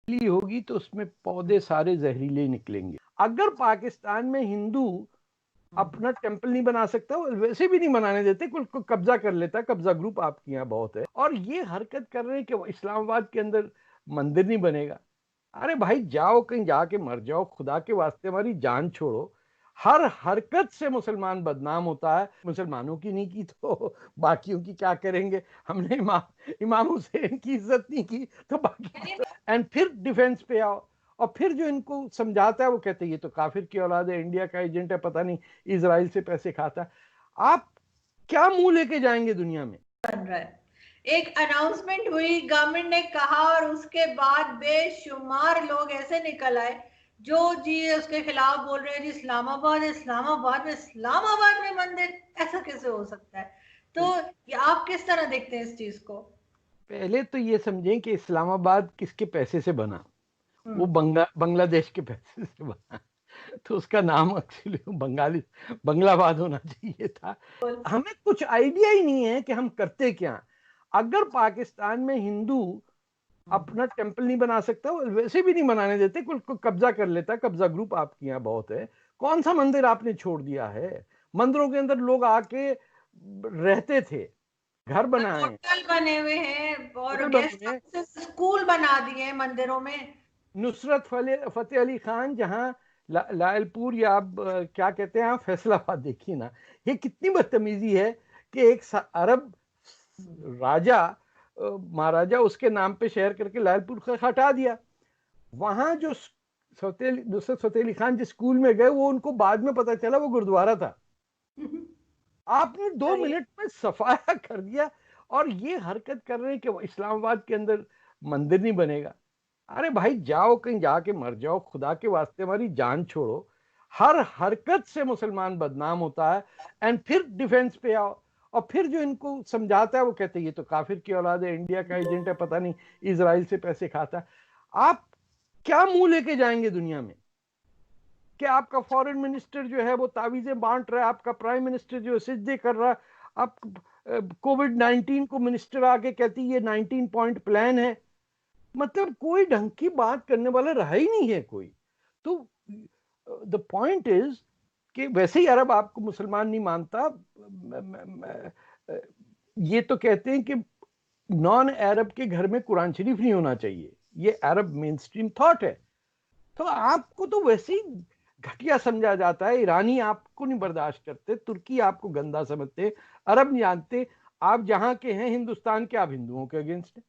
ली होगी तो उसमें पौधे सारे जहरीले निकलेंगे। अगर पाकिस्तान में हिंदू अपना टेम्पल नहीं बना सकता, वैसे भी नहीं बनाने देते, कोई कब्जा कर लेता, कब्जा ग्रुप आपके यहाँ बहुत है, और ये हरकत कर रहे हैं कि इस्लामाबाद के अंदर मंदिर नहीं बनेगा। अरे भाई जाओ कहीं जाके मर जाओ, खुदा के वास्ते हमारी जान छोड़ो। हर हरकत से मुसलमान बदनाम होता है, मुसलमानों की नहीं की तो बाकियों की क्या करेंगे। हमने इमाम हुसैन की इज्जत नहीं की तो बाकी। एंड फिर डिफेंस पे आओ, और फिर जो इनको समझाता है वो कहते हैं ये तो काफिर की औलाद है, इंडिया का एजेंट है, पता नहीं इजराइल से पैसे खाता है। आप क्या मुंह लेके जाएंगे दुनिया में। बन रहा है। एक अनाउंसमेंट हुई, गवर्नमेंट ने कहा, और उसके बाद बेशुमार लोग ऐसे निकल आए जो जी उसके खिलाफ बोल रहे हैं जी इस्लामाबाद इस्लामाबाद में मंदिर, ऐसा कैसे हो सकता है। तो आप किस तरह देखते हैं इस चीज को? पहले तो ये समझें कि इस्लामाबाद किसके पैसे से बना। वो बांग्लादेश के पैसे से बना, तो उसका नाम एक्चुअली बंगाली बंगलाबाद होना चाहिए था। हमें कुछ आइडिया ही नहीं है कि हम करते क्या। अगर पाकिस्तान में हिंदू अपना टेम्पल नहीं बना सकता, वैसे भी नहीं बनाने देते, कोई कब्जा कर लेता, कब्जा ग्रुप आपके यहाँ बहुत है। कौन सा मंदिर आपने छोड़ दिया है। मंदिरों के अंदर लोग आके रहते थे, घर बनाए, होटल बने हुए हैं और होटल बने गेस्ट हुए हैं। हाउसेस, स्कूल बना दिए हैं मंदिरों में। नुसरत फतेह अली खान जहाँ लायलपुर, या आप क्या कहते हैं, आप फैसलाबाद देखिए ना, ये कितनी बदतमीजी है कि एक अरब राजा, महाराजा, उसके नाम पे शहर करके लायलपुर को हटा दिया। वहां जो नुसरत फतेह अली खान जिस स्कूल में गए, वो उनको बाद में पता चला वो गुरुद्वारा था। आपने 2 मिनट में सफाया कर दिया, और ये हरकत कर रहे हैं कि इस्लामाबाद के अंदर मंदिर नहीं बनेगा। अरे भाई जाओ कहीं जाके मर जाओ, खुदा के वास्ते हमारी जान छोड़ो। हर हरकत से मुसलमान बदनाम होता है। एंड फिर डिफेंस पे आओ, और फिर जो इनको समझाता है वो कहते हैं ये तो काफिर की औलाद है, इंडिया का एजेंट है, पता नहीं इजराइल से पैसे खाता है। आप क्या मुंह लेके जाएंगे दुनिया में। कि आपका फॉरेन मिनिस्टर जो है वो तावीजें बांट रहा है, आपका प्राइम मिनिस्टर जो है सिजदे कर रहा है। आप कोविड-19 को मिनिस्टर आके कहती है ये 19 पॉइंट प्लान है। मतलब कोई ढंग की बात करने वाला रहा ही नहीं है कोई। तो द पॉइंट इज कि वैसे ही अरब आपको मुसलमान नहीं मानता। ये तो कहते हैं कि नॉन अरब के घर में कुरान शरीफ नहीं होना चाहिए, ये अरब मेन स्ट्रीम थॉट है। तो आपको तो वैसे ही घटिया समझा जाता है। ईरानी आपको नहीं बर्दाश्त करते, तुर्की आपको गंदा समझते, अरब नहीं जानते। आप जहां के हैं हिंदुस्तान के, आप हिंदुओं के अगेंस्ट हैं।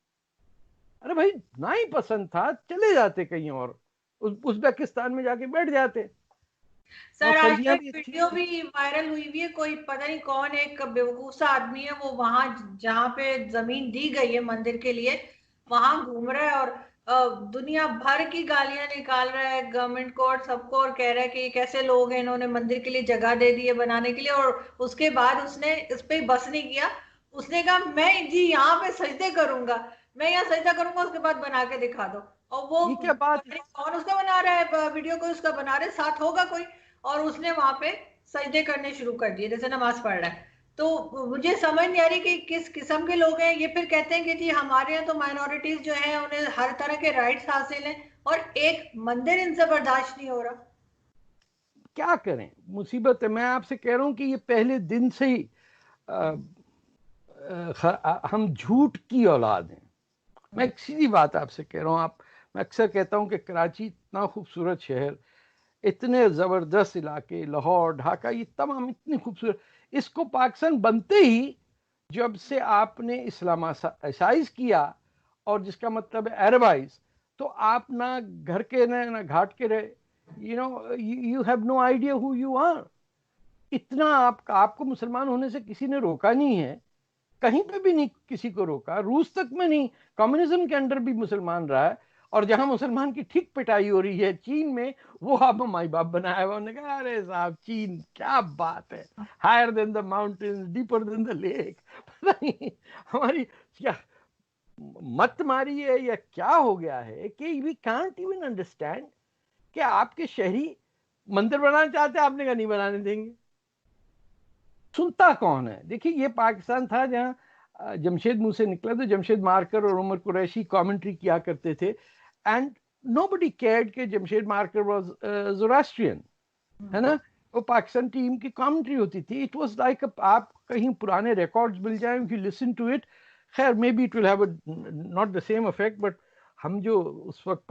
अरे भाई ना ही पसंद था चले जाते कहीं और, उज्बेकिस्तान में जाके बैठ जाते। और सर आजकल सर्दियां एक भी अच्छी वीडियो थी। भी वायरल हुई हुई है, कोई पता नहीं कौन, एक बेवकूफ सा आदमी है, वो वहां जहाँ पे जमीन दी गई है मंदिर के लिए वहां घूम रहा है और दुनिया भर की गालियां निकाल रहा है गवर्नमेंट को और सबको, और कह रहा है कि ये कैसे लोग हैं, इन्होंने मंदिर के लिए जगह दे दी है बनाने के लिए। और उसके बाद उसने इस पे बस नहीं किया, उसने कहा मैं जी यहाँ पे सजदे करूंगा, मैं यहाँ सजदा करूंगा, उसके बाद बना के दिखा दो। और वो ये क्या बात पता है। नहीं कौन उसका बना रहा है वीडियो, को उसका बना रहे साथ होगा कोई, और उसने वहां पे सजदे करने शुरू कर दिए जैसे नमाज पढ़ रहा है। तो मुझे समझ नहीं आ रही कि किस किस्म के लोग हैं ये। फिर कहते हैं कि जी हमारे यहाँ तो माइनॉरिटीज जो है उन्हें हर तरह के राइट्स हासिल हैं, और एक मंदिर इनसे बर्दाश्त नहीं हो रहा। क्या करें, मुसीबत है। मैं आपसे कह रहा हूं कि ये पहले दिन से ही आ, हम झूठ की औलाद हैं। मैं एक सीधी बात आपसे कह रहा हूं। आप, मैं अक्सर कहता हूं कि कराची इतना खूबसूरत शहर, इतने जबरदस्त इलाके, लाहौर, ढाका, ये तमाम इतनी खूबसूरत, इसको पाकिस्तान बनते ही जब से आपने इस्लामाइज किया, और जिसका मतलब है अरबाइज, तो आप ना घर के ना घाट के रहे। You have no idea who you are. इतना आपको मुसलमान होने से किसी ने रोका नहीं है, कहीं पे भी नहीं किसी को रोका, रूस तक में नहीं, कम्युनिज्म के अंडर भी मुसलमान रहा है। और जहां मुसलमान की ठीक पिटाई हो रही है चीन में, वो आप माई बाप बनाया हुआ। उन्होंने कहा अरे साहब चीन क्या बात है, higher than the mountains, deeper than the lake. पता नहीं हमारी क्या मत मारी है या क्या हो गया है कि वी कांट इवन अंडरस्टैंड कि आपके शहरी मंदिर बनाना चाहते हैं, आपने कहा नहीं बनाने देंगे। सुनता कौन है। देखिए ये पाकिस्तान था जहां जमशेद मुंह से निकला तो जमशेद मारकर और उमर कुरैशी कमेंट्री किया करते थे। एंड nobody cared कि जमशेद मार्कर was Zoroastrian, है ना? वो पाकिस्तान टीम की कमेंट्री होती थी. It was like आप कहीं पुराने रिकॉर्ड्स मिल जाएं, if you listen to it, खैर maybe it will have not the same effect, but हम जो उस वक्त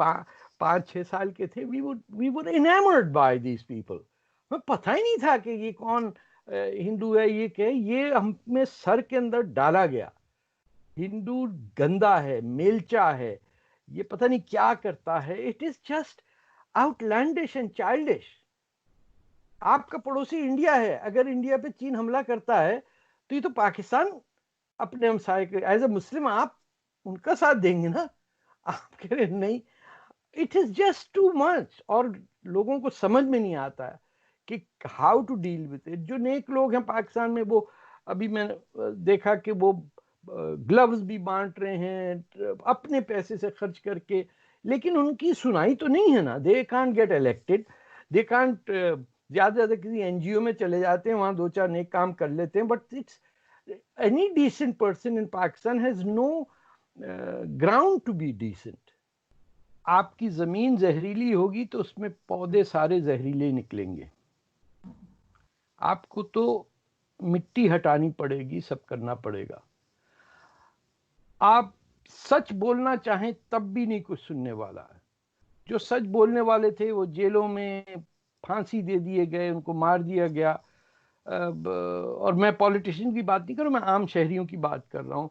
5-6 साल के थे, we were enamored by these people. हमें पता ही नहीं था कि ये कौन हिंदू है, ये क्या है. ये हमें सर के अंदर डाला गया. हिंदू गंदा है, मेलचा है, ये पता नहीं क्या करता है. It is just outlandish and childish. आपका पड़ोसी इंडिया है, अगर इंडिया पे चीन हमला करता है तो ये तो पाकिस्तान अपने हमसाए के एज ए मुस्लिम आप उनका साथ देंगे ना. आप कह रहे नहीं. It is just too much. और लोगों को समझ में नहीं आता है कि how to deal with it. जो नेक लोग हैं पाकिस्तान में, वो अभी मैंने देखा कि वो ग्लव्स भी बांट रहे हैं अपने पैसे से खर्च करके, लेकिन उनकी सुनाई तो नहीं है ना. They can't get elected, they can't. ज्यादा किसी एनजीओ में चले जाते हैं, वहां 2-4 नेक काम कर लेते हैं, but it's any decent person in Pakistan has no ground to be decent. आपकी जमीन जहरीली होगी तो उसमें पौधे सारे जहरीले निकलेंगे. आपको तो मिट्टी हटानी पड़ेगी, सब करना पड़ेगा. आप सच बोलना चाहें तब भी नहीं कुछ सुनने वाला है. जो सच बोलने वाले थे वो जेलों में फांसी दे दिए गए, उनको मार दिया गया. और मैं पॉलिटिशियन की बात नहीं कर रहा हूं, मैं आम शहरियों की बात कर रहा हूं.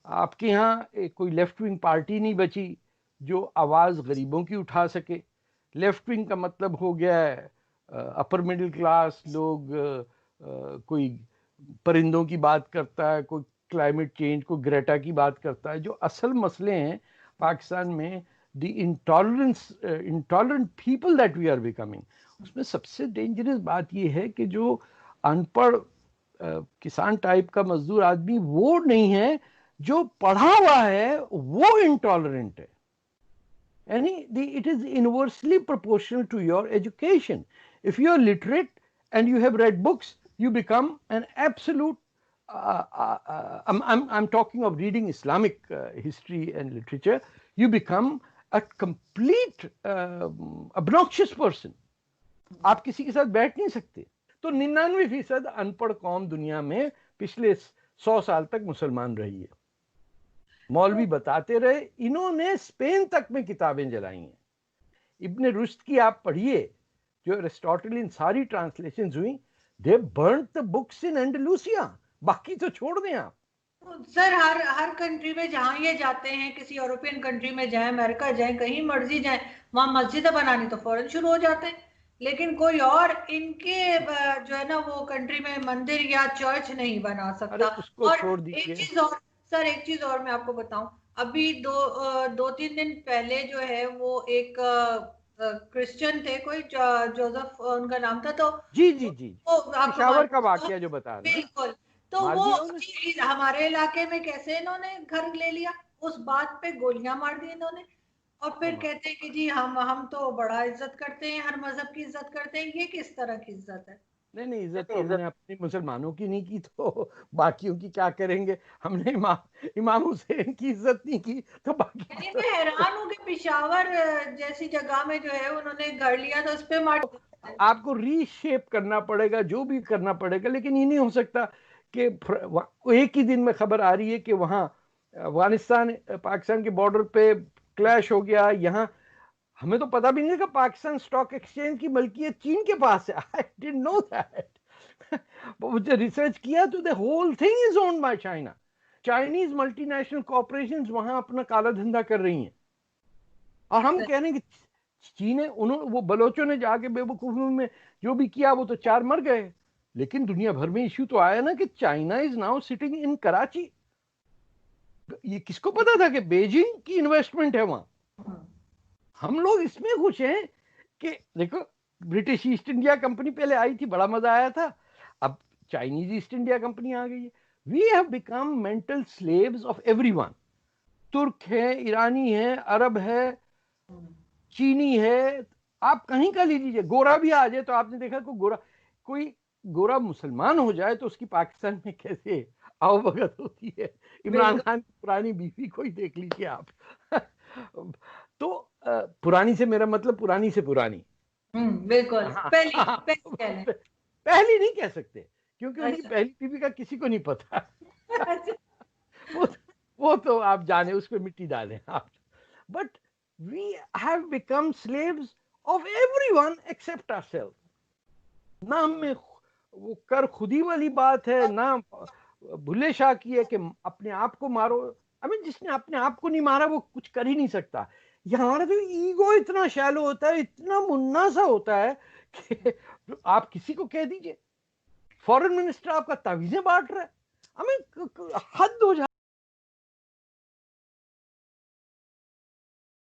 आपके यहाँ कोई लेफ्ट विंग पार्टी नहीं बची जो आवाज गरीबों की उठा सके. लेफ्ट विंग का मतलब हो गया है अपर मिडिल क्लास लोग. कोई परिंदों की बात करता है, कोई क्लाइमेट चेंज को ग्रेटा की बात करता है. जो असल मसले हैं पाकिस्तान में, the intolerant people that we are becoming, उसमें सबसे डेंजरस बात यह है कि जो अनपढ़ किसान टाइप का मजदूर आदमी वो नहीं है, जो पढ़ा हुआ है वो इंटॉलरेंट है. यानी it is inversely proportional to your education. If you are literate and you have read books, you become an absolute I'm talking of reading Islamic history and literature. You become a complete obnoxious person. आप किसी के साथ बैठ नहीं सकते. तो 99% अनपढ़ कौम दुनिया में पिछले 100 साल तक मुसलमान रही है. मौलवी बताते रहे. इन्होंने स्पेन तक में किताबें जलाई हैं. इब्ने रुश्द की आप पढ़िए, जो एरिस्टोटलियन सारी ट्रांसलेशंस हुई. दे बर्न्ड द बुक्स इन एंडलूसिया. बाकी तो छोड़ दें आप. सर हर कंट्री में जहाँ ये जाते हैं, किसी यूरोपियन कंट्री में जाए, अमेरिका जाए, कहीं मर्जी जाए, वहां मस्जिद बनानी तो फौरन शुरू हो जाते हैं. लेकिन कोई और इनके जो है ना वो कंट्री में मंदिर या चर्च नहीं बना सकता. और एक चीज और सर, एक चीज और मैं आपको बताऊं. अभी 2-3 दिन पहले जो है वो एक क्रिश्चियन थे, कोई जोसेफ उनका नाम था. तो जी पेशावर का वाकया जो बता रहे हैं. बिल्कुल. तो वो हमारे इलाके में कैसे इन्होंने घर ले लिया, उस बात पे गोलियां मार दी इन्होंने. और फिर कहते हैं कि जी हम तो बड़ा इज्जत करते हैं, हर मजहब की इज्जत करते हैं. ये किस तरह की इज्जत है? नहीं इज्जत तो हमने अपनी मुसलमानों की नहीं की, तो बाकियों की क्या करेंगे. हमने इमाम हुसैन की इज्जत नहीं की, तो बाकी. मैं हैरान हूँ कि पेशावर जैसी जगह में जो है उन्होंने घर लिया, तो उस पे मार. आपको रीशेप करना पड़ेगा, जो भी करना पड़ेगा. लेकिन ये नहीं हो सकता कि एक ही दिन में खबर आ रही है कि वहां अफगानिस्तान पाकिस्तान के बॉर्डर पे क्लैश हो गया. यहाँ हमें तो पता भी नहीं था पाकिस्तान स्टॉक एक्सचेंज की मलकियत चीन के पास है. I didn't know that. मुझे रिसर्च किया तो the whole thing is owned by China. Chinese multinational corporations वहां अपना काला धंधा कर रही हैं. और हम कह रहे हैं कि चीन है, उन्होंने वो बलोचों ने जाके बेवकूफी में जो भी किया वो तो 4 मर गए. लेकिन दुनिया भर में इश्यू तो आया ना कि China is now sitting in Karachi. ये किसको पता था कि बेजिंग की इन्वेस्टमेंट है वहां. हम लोग इसमें खुश हैं कि देखो ब्रिटिश ईस्ट इंडिया कंपनी पहले आई थी, बड़ा मजा आया था. अब चाइनीज ईस्ट इंडिया कंपनी आ गई है. We have become mental slaves of everyone. तुर्क है, ईरानी है, अरब है, चीनी है. आप कहीं का लीजिए, गोरा भी आ जाए तो आपने देखा कोई गोरा मुसलमान हो जाए तो उसकी पाकिस्तान में कैसे आवभगत होती है. इमरान खान की पुरानी बीवी कोई देख लीजिए आप. तो पुरानी से मेरा मतलब पुरानी से पुरानी। बिल्कुल। हाँ, पहली हाँ, पहली कह लें। पहली नहीं कह सकते क्योंकि उनकी अच्छा। पहली बीवी का किसी को नहीं पता। अच्छा। वो वो तो आप जाने, उस पर मिट्टी डालें आप। But we have become slaves of everyone except ourselves. ना हमें वो कर खुदी वाली बात है, ना भुल्ले शाह की है कि अपने आप को मारो। जिसने अपने आप को नहीं मारा वो कुछ कर ही नहीं सकता। ये हमारा तो ईगो इतना शैलो होता है, इतना मुन्ना सा होता है कि आप किसी को कह दीजिए फॉरेन मिनिस्टर आपका तावीजें बांट रहा है। हद हो